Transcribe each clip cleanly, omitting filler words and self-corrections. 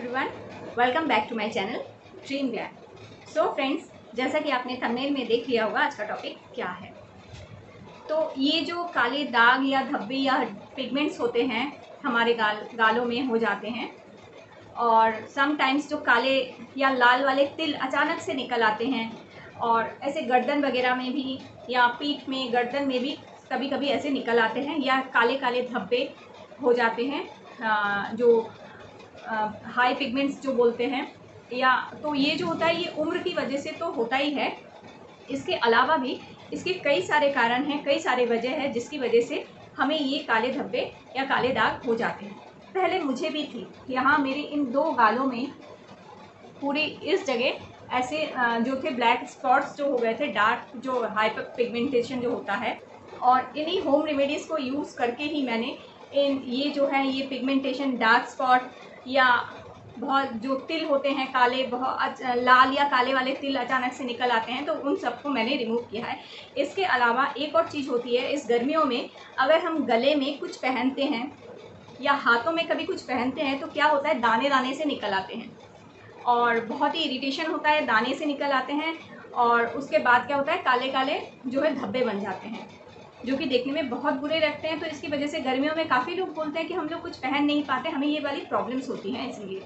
Everyone, welcome back to my channel dream glam. So friends, जैसा कि आपने thumbnail में देख लिया होगा, आज का टॉपिक क्या है। तो ये जो काले दाग या धब्बे या पिगमेंट्स होते हैं हमारे गालों में हो जाते हैं, और समटाइम्स जो काले या लाल वाले तिल अचानक से निकल आते हैं, और ऐसे गर्दन वगैरह में भी या पीठ में गर्दन में भी कभी कभी ऐसे निकल आते हैं, या काले काले धब्बे हो जाते हैं जो हाई पिगमेंट्स जो बोलते हैं। या तो ये जो होता है ये उम्र की वजह से तो होता ही है। इसके अलावा भी इसके कई सारे कारण हैं, कई सारे वजह है जिसकी वजह से हमें ये काले धब्बे या काले दाग हो जाते हैं। पहले मुझे भी थी, यहाँ मेरे इन दो गालों में पूरी इस जगह ऐसे जो थे ब्लैक स्पॉट्स जो हो गए थे, डार्क जो हाइपर पिगमेंटेशन जो होता है। और इन्हीं होम रेमेडीज़ को यूज़ करके ही मैंने ये जो है ये पिगमेंटेशन, डार्क स्पॉट या बहुत जो तिल होते हैं काले, बहुत लाल या काले वाले तिल अचानक से निकल आते हैं, तो उन सबको मैंने रिमूव किया है। इसके अलावा एक और चीज़ होती है, इस गर्मियों में अगर हम गले में कुछ पहनते हैं या हाथों में कभी कुछ पहनते हैं तो क्या होता है, दाने दाने से निकल आते हैं और बहुत ही इरिटेशन होता है, दाने से निकल आते हैं। और उसके बाद क्या होता है, काले काले जो है धब्बे बन जाते हैं, जो कि देखने में बहुत बुरे लगते हैं। तो इसकी वजह से गर्मियों में काफ़ी लोग बोलते हैं कि हम लोग कुछ पहन नहीं पाते, हमें ये वाली प्रॉब्लम्स होती हैं। इसलिए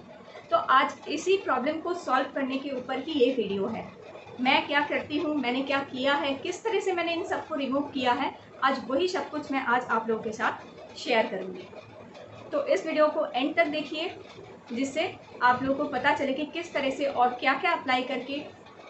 तो आज इसी प्रॉब्लम को सॉल्व करने के ऊपर ही ये वीडियो है। मैं क्या करती हूँ, मैंने क्या किया है, किस तरह से मैंने इन सबको रिमूव किया है, आज वही सब कुछ मैं आज आप लोगों के साथ शेयर करूँगी। तो इस वीडियो को एंड तक देखिए, जिससे आप लोगों को पता चले कि किस तरह से और क्या क्या अप्लाई करके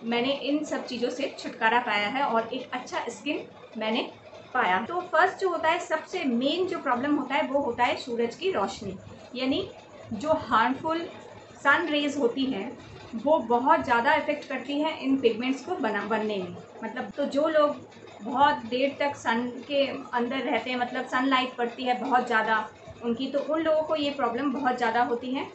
मैंने इन सब चीज़ों से छुटकारा पाया है और एक अच्छा स्किन मैंने पाया। तो फर्स्ट जो होता है, सबसे मेन जो प्रॉब्लम होता है वो होता है सूरज की रोशनी, यानी जो हार्मफुल सन रेज होती हैं वो बहुत ज़्यादा इफ़ेक्ट करती हैं इन पिगमेंट्स को बनने में। मतलब तो जो लोग बहुत देर तक सन के अंदर रहते हैं, मतलब सनलाइट पड़ती है बहुत ज़्यादा उनकी, तो उन लोगों को ये प्रॉब्लम बहुत ज़्यादा होती है।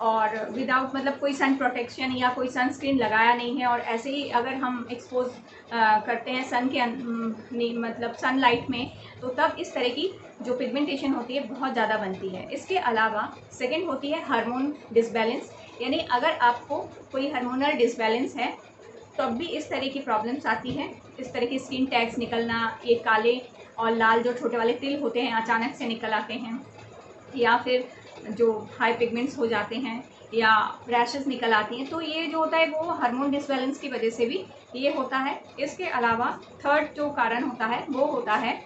और विदाउट मतलब कोई सन प्रोटेक्शन या कोई सनस्क्रीन लगाया नहीं है, और ऐसे ही अगर हम एक्सपोज करते हैं सन के मतलब सनलाइट में, तो तब इस तरह की जो पिगमेंटेशन होती है बहुत ज़्यादा बनती है। इसके अलावा सेकंड होती है हार्मोन डिसबैलेंस, यानी अगर आपको कोई हार्मोनल डिसबैलेंस है तब भी इस तरह की प्रॉब्लम्स आती हैं। इस तरह की स्किन टैग्स निकलना, ये काले और लाल जो छोटे वाले तिल होते हैं अचानक से निकल आते हैं, या फिर जो हाई पिगमेंट्स हो जाते हैं, या रैशेस निकल आती हैं, तो ये जो होता है वो हार्मोन डिसबैलेंस की वजह से भी ये होता है। इसके अलावा थर्ड जो कारण होता है वो होता है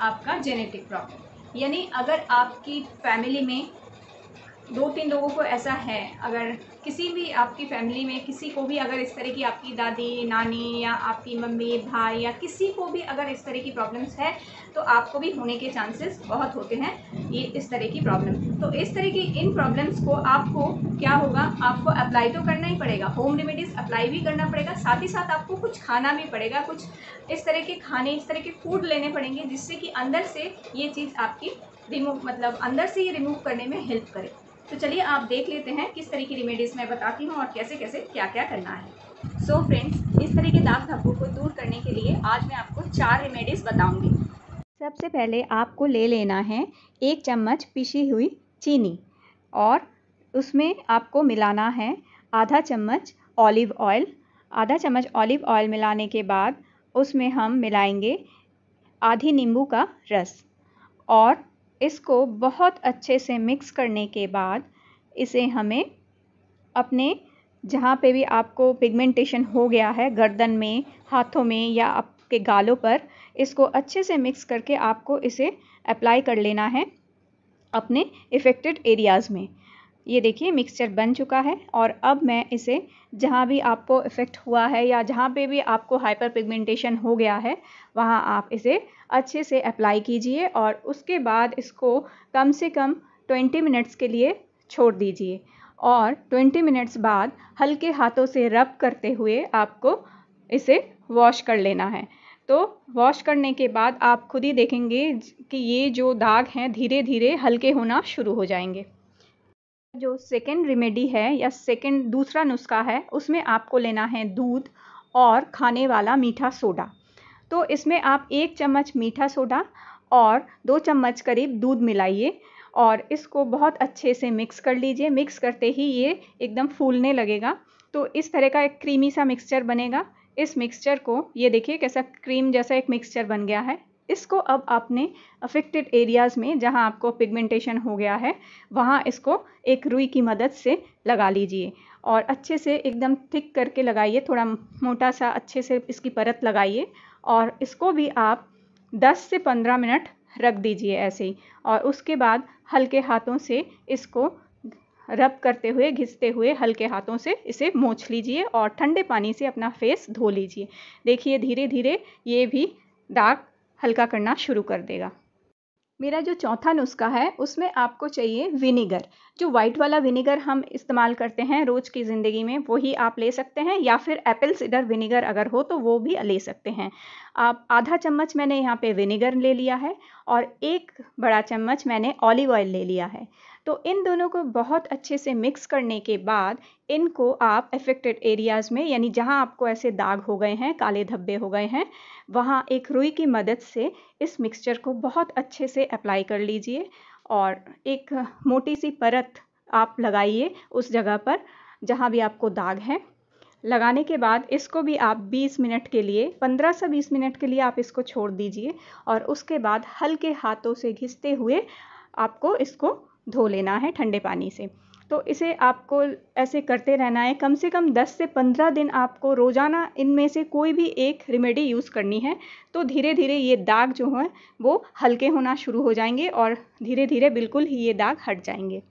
आपका जेनेटिक प्रॉब्लम, यानी अगर आपकी फैमिली में 2-3 लोगों को ऐसा है, अगर किसी भी आपकी फैमिली में किसी को भी अगर इस तरह की, आपकी दादी, नानी या आपकी मम्मी, भाई या किसी को भी अगर इस तरह की प्रॉब्लम्स है, तो आपको भी होने के चांसेस बहुत होते हैं ये इस तरह की प्रॉब्लम। तो इस तरह की इन प्रॉब्लम्स को आपको क्या होगा, आपको अप्लाई तो करना ही पड़ेगा, होम रेमेडीज़ अप्लाई भी करना पड़ेगा, साथ ही साथ आपको कुछ खाना भी पड़ेगा, कुछ इस तरह के खाने, इस तरह के फूड लेने पड़ेंगे जिससे कि अंदर से ये चीज़ आपकी रिमूव, मतलब अंदर से ये रिमूव करने में हेल्प करे। तो चलिए आप देख लेते हैं किस तरह की रेमेडीज़ मैं बताती हूँ और कैसे कैसे क्या क्या करना है। सो फ्रेंड्स, इस तरह के दाग धब्बों को दूर करने के लिए आज मैं आपको 4 रेमेडीज़ बताऊंगी। सबसे पहले आपको ले लेना है 1 चम्मच पिसी हुई चीनी, और उसमें आपको मिलाना है आधा चम्मच ऑलिव ऑयल। आधा चम्मच ऑलिव ऑयल मिलाने के बाद उसमें हम मिलाएंगे आधी नींबू का रस, और इसको बहुत अच्छे से मिक्स करने के बाद इसे हमें अपने जहाँ पे भी आपको पिगमेंटेशन हो गया है, गर्दन में, हाथों में या आपके गालों पर, इसको अच्छे से मिक्स करके आपको इसे अप्लाई कर लेना है अपने इफ़ेक्टेड एरियाज़ में। ये देखिए मिक्सचर बन चुका है, और अब मैं इसे जहाँ भी आपको इफ़ेक्ट हुआ है या जहाँ पे भी आपको हाइपर पिगमेंटेशन हो गया है वहाँ आप इसे अच्छे से अप्लाई कीजिए, और उसके बाद इसको कम से कम 20 मिनट्स के लिए छोड़ दीजिए, और 20 मिनट्स बाद हल्के हाथों से रब करते हुए आपको इसे वॉश कर लेना है। तो वॉश करने के बाद आप खुद ही देखेंगे कि ये जो दाग हैं धीरे धीरे हल्के होना शुरू हो जाएंगे। जो सेकेंड रेमेडी है या सेकेंड दूसरा नुस्खा है, उसमें आपको लेना है दूध और खाने वाला मीठा सोडा। तो इसमें आप 1 चम्मच मीठा सोडा और 2 चम्मच करीब दूध मिलाइए, और इसको बहुत अच्छे से मिक्स कर लीजिए। मिक्स करते ही ये एकदम फूलने लगेगा, तो इस तरह का एक क्रीमी सा मिक्सचर बनेगा। इस मिक्सचर को ये देखिए कैसा क्रीम जैसा एक मिक्सचर बन गया है। इसको अब आपने अफेक्टेड एरियाज़ में जहाँ आपको पिगमेंटेशन हो गया है वहाँ इसको एक रुई की मदद से लगा लीजिए और अच्छे से एकदम थिक करके लगाइए, थोड़ा मोटा सा अच्छे से इसकी परत लगाइए और इसको भी आप 10 से 15 मिनट रख दीजिए ऐसे ही। और उसके बाद हल्के हाथों से इसको रब करते हुए, घिसते हुए हल्के हाथों से इसे पोंछ लीजिए और ठंडे पानी से अपना फेस धो लीजिए। देखिए धीरे धीरे ये भी दाग हल्का करना शुरू कर देगा। मेरा जो चौथा नुस्खा है उसमें आपको चाहिए विनेगर। जो वाइट वाला विनेगर हम इस्तेमाल करते हैं रोज़ की ज़िंदगी में वही आप ले सकते हैं, या फिर एप्पल साइडर विनेगर अगर हो तो वो भी ले सकते हैं आप। आधा चम्मच मैंने यहाँ पे विनेगर ले लिया है और 1 बड़ा चम्मच मैंने ऑलिव ऑयल ले लिया है। तो इन दोनों को बहुत अच्छे से मिक्स करने के बाद इनको आप अफेक्टेड एरियाज़ में, यानी जहाँ आपको ऐसे दाग हो गए हैं, काले धब्बे हो गए हैं, वहाँ एक रुई की मदद से इस मिक्सचर को बहुत अच्छे से अप्लाई कर लीजिए और एक मोटी सी परत आप लगाइए उस जगह पर जहाँ भी आपको दाग है। लगाने के बाद इसको भी आप 20 मिनट के लिए, 15 से 20 मिनट के लिए आप इसको छोड़ दीजिए और उसके बाद हल्के हाथों से घिसते हुए आपको इसको धो लेना है ठंडे पानी से। तो इसे आपको ऐसे करते रहना है, कम से कम 10 से 15 दिन आपको रोज़ाना इनमें से कोई भी एक रेमेडी यूज़ करनी है। तो धीरे धीरे ये दाग जो हैं वो हल्के होना शुरू हो जाएंगे और धीरे धीरे बिल्कुल ही ये दाग हट जाएंगे।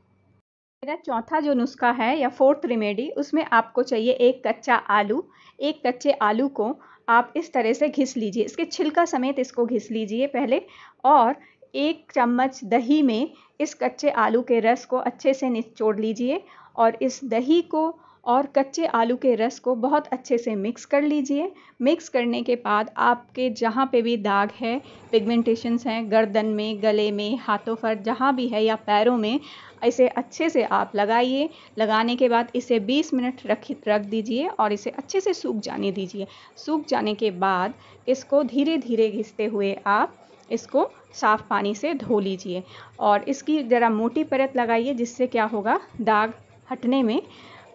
मेरा चौथा जो नुस्खा है या 4th रेमेडी, उसमें आपको चाहिए एक कच्चा आलू। एक कच्चे आलू को आप इस तरह से घिस लीजिए, इसके छिलका समेत इसको घिस लीजिए पहले, और 1 चम्मच दही में इस कच्चे आलू के रस को अच्छे से निचोड़ लीजिए और इस दही को और कच्चे आलू के रस को बहुत अच्छे से मिक्स कर लीजिए। मिक्स करने के बाद आपके जहाँ पे भी दाग है, पिगमेंटेशंस हैं गर्दन में, गले में, हाथों पर जहाँ भी है या पैरों में, इसे अच्छे से आप लगाइए। लगाने के बाद इसे 20 मिनट रख दीजिए और इसे अच्छे से सूख जाने दीजिए। सूख जाने के बाद इसको धीरे धीरे घिसते हुए आप इसको साफ़ पानी से धो लीजिए और इसकी ज़रा मोटी परत लगाइए, जिससे क्या होगा, दाग हटने में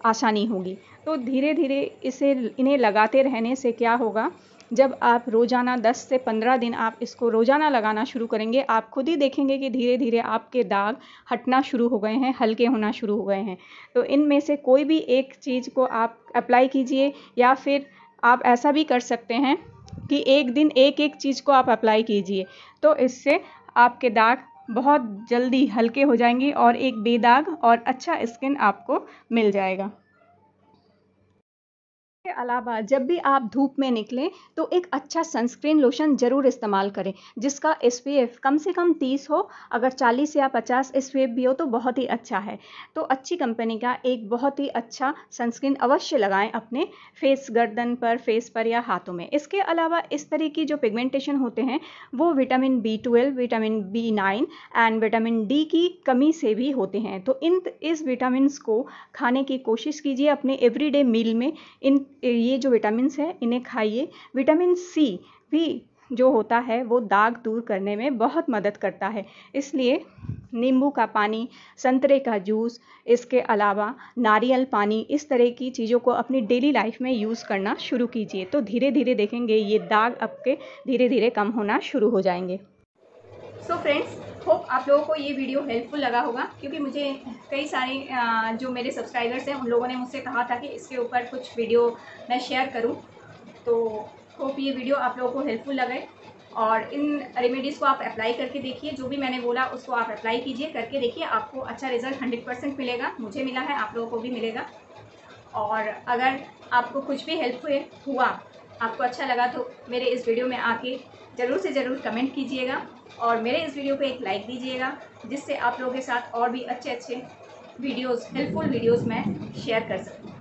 आसानी होगी। तो धीरे धीरे इन्हें लगाते रहने से क्या होगा, जब आप रोज़ाना 10 से 15 दिन आप इसको रोज़ाना लगाना शुरू करेंगे, आप खुद ही देखेंगे कि धीरे धीरे आपके दाग हटना शुरू हो गए हैं, हल्के होना शुरू हो गए हैं। तो इनमें से कोई भी एक चीज़ को आप अप्लाई कीजिए, या फिर आप ऐसा भी कर सकते हैं कि एक दिन एक एक चीज़ को आप अप्लाई कीजिए। तो इससे आपके दाग बहुत जल्दी हल्के हो जाएंगे और एक बेदाग और अच्छा स्किन आपको मिल जाएगा। के अलावा जब भी आप धूप में निकलें तो एक अच्छा सनस्क्रीन लोशन ज़रूर इस्तेमाल करें, जिसका SPF कम से कम 30 हो। अगर 40 या 50 SPF भी हो तो बहुत ही अच्छा है। तो अच्छी कंपनी का एक बहुत ही अच्छा सनस्क्रीन अवश्य लगाएं अपने फेस, गर्दन पर, फेस पर या हाथों में। इसके अलावा इस तरह की जो पिगमेंटेशन होते हैं वो vitamin B12, vitamin B9 and vitamin D की कमी से भी होते हैं। तो इस विटामिन्स को खाने की कोशिश कीजिए अपने एवरीडे मील में। ये जो विटामिन्स हैं इन्हें खाइए। विटामिन C भी जो होता है वो दाग दूर करने में बहुत मदद करता है, इसलिए नींबू का पानी, संतरे का जूस, इसके अलावा नारियल पानी, इस तरह की चीज़ों को अपनी डेली लाइफ में यूज़ करना शुरू कीजिए। तो धीरे धीरे देखेंगे ये दाग आपके धीरे धीरे कम होना शुरू हो जाएंगे। सो फ्रेंड्स, होप आप लोगों को ये वीडियो हेल्पफुल लगा होगा, क्योंकि मुझे कई सारे जो मेरे सब्सक्राइबर्स हैं उन लोगों ने मुझसे कहा था कि इसके ऊपर कुछ वीडियो मैं शेयर करूं। तो होप ये वीडियो आप लोगों को हेल्पफुल लगे और इन रेमेडीज़ को आप अप्लाई करके देखिए। जो भी मैंने बोला उसको आप अप्लाई कीजिए, करके देखिए, आपको अच्छा रिजल्ट 100% मिलेगा। मुझे मिला है, आप लोगों को भी मिलेगा। और अगर आपको कुछ भी हेल्प हुआ, आपको अच्छा लगा, तो मेरे इस वीडियो में आके ज़रूर से ज़रूर कमेंट कीजिएगा और मेरे इस वीडियो पे एक लाइक दीजिएगा, जिससे आप लोगों के साथ और भी अच्छे अच्छे वीडियोज़, हेल्पफुल वीडियोज़ मैं शेयर कर सकूँ।